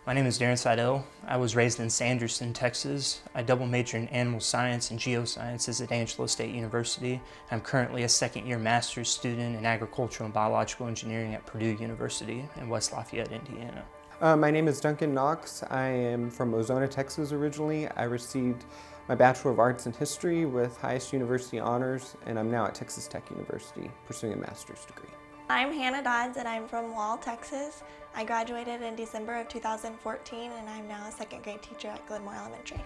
My name is Darren Seidel. I was raised in Sanderson, Texas. I double majored in animal science and geosciences at Angelo State University. I'm currently a second-year master's student in agricultural and biological engineering at Purdue University in West Lafayette, Indiana. My name is Duncan Knox. I am from Ozona, Texas originally. I received my Bachelor of Arts in History with highest university honors, and I'm now at Texas Tech University pursuing a master's degree. I'm Hannah Dodds and I'm from Wall, Texas. I graduated in December of 2014 and I'm now a second grade teacher at Glenmore Elementary.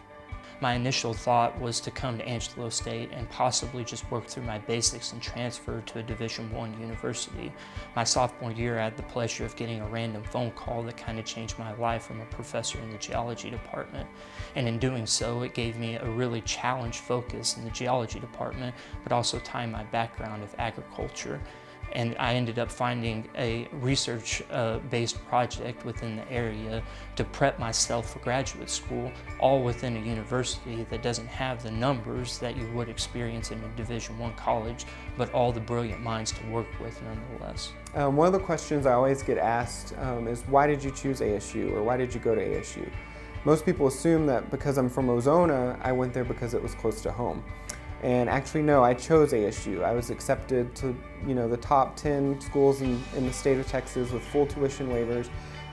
My initial thought was to come to Angelo State and possibly just work through my basics and transfer to a Division I university. My sophomore year, I had the pleasure of getting a random phone call that kind of changed my life from a professor in the geology department. And in doing so, it gave me a really challenged focus in the geology department, but also tying my background of agriculture. And I ended up finding a research-based project within the area to prep myself for graduate school, all within a university that doesn't have the numbers that you would experience in a Division I college, but all the brilliant minds to work with nonetheless. One of the questions I always get asked is, why did you choose ASU, or why did you go to ASU? Most people assume that because I'm from Ozona, I went there because it was close to home. And actually, no, I chose ASU. I was accepted to, the top 10 schools in the state of Texas with full tuition waivers.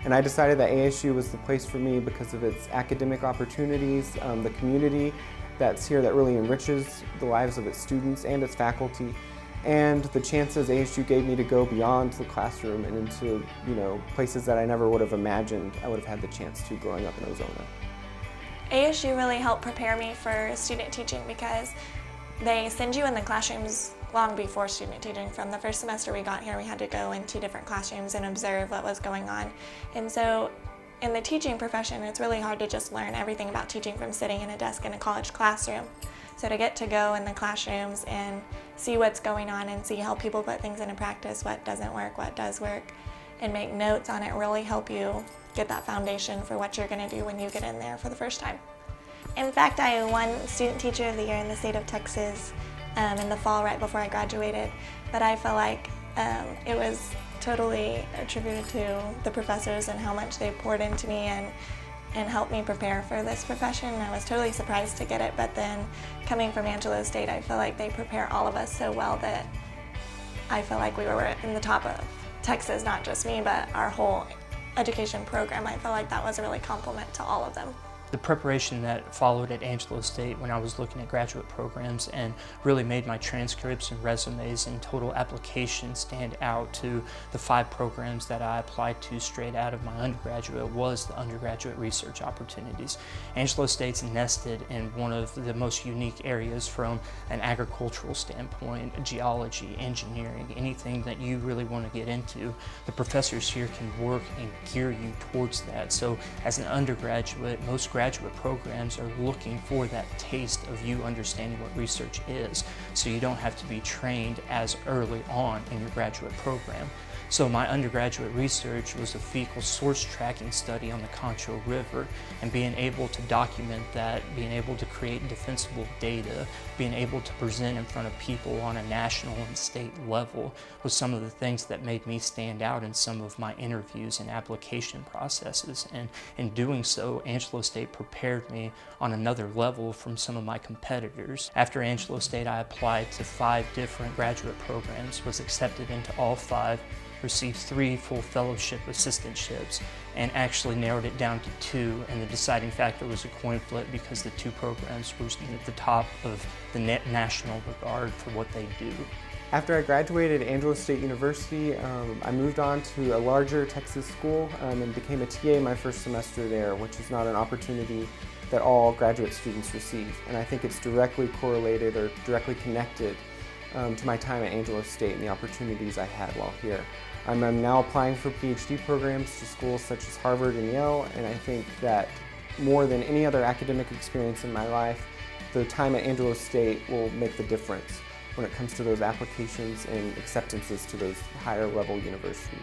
And I decided that ASU was the place for me because of its academic opportunities, the community that's here that really enriches the lives of its students and its faculty, and the chances ASU gave me to go beyond the classroom and into, places that I never would have imagined I would have had the chance to growing up in Ozona. ASU really helped prepare me for student teaching because they send you in the classrooms long before student teaching. From the first semester we got here, we had to go into different classrooms and observe what was going on. And so in the teaching profession, it's really hard to just learn everything about teaching from sitting in a desk in a college classroom. So to get to go in the classrooms and see what's going on and see how people put things into practice, what doesn't work, what does work, and make notes on it really help you get that foundation for what you're going to do when you get in there for the first time. In fact, I won Student Teacher of the Year in the state of Texas in the fall right before I graduated, but I feel like it was totally attributed to the professors and how much they poured into me and helped me prepare for this profession. I was totally surprised to get it, but then coming from Angelo State, I feel like they prepare all of us so well that I feel like we were in the top of Texas, not just me, but our whole education program. I felt like that was a really compliment to all of them. The preparation that followed at Angelo State when I was looking at graduate programs and really made my transcripts and resumes and total applications stand out to the 5 programs that I applied to straight out of my undergraduate was the undergraduate research opportunities. Angelo State's nested in one of the most unique areas from an agricultural standpoint, geology, engineering, anything that you really want to get into. The professors here can work and gear you towards that. So as an undergraduate, most graduate programs are looking for that taste of you understanding what research is, so you don't have to be trained as early on in your graduate program. So my undergraduate research was a fecal source tracking study on the Concho River, and being able to document that, being able to create defensible data, being able to present in front of people on a national and state level was some of the things that made me stand out in some of my interviews and application processes. And in doing so, Angelo State prepared me on another level from some of my competitors. After Angelo State, I applied to 5 different graduate programs, was accepted into all 5, received 3 full fellowship assistantships, and actually narrowed it down to 2, and the deciding factor was a coin flip because the 2 programs were at the top of the national regard for what they do. After I graduated at Angelo State University, I moved on to a larger Texas school and became a TA my first semester there, which is not an opportunity that all graduate students receive. And I think it's directly correlated or directly connected to my time at Angelo State and the opportunities I had while here. I'm now applying for PhD programs to schools such as Harvard and Yale, and I think that more than any other academic experience in my life, the time at Angelo State will make the difference when it comes to those applications and acceptances to those higher level universities.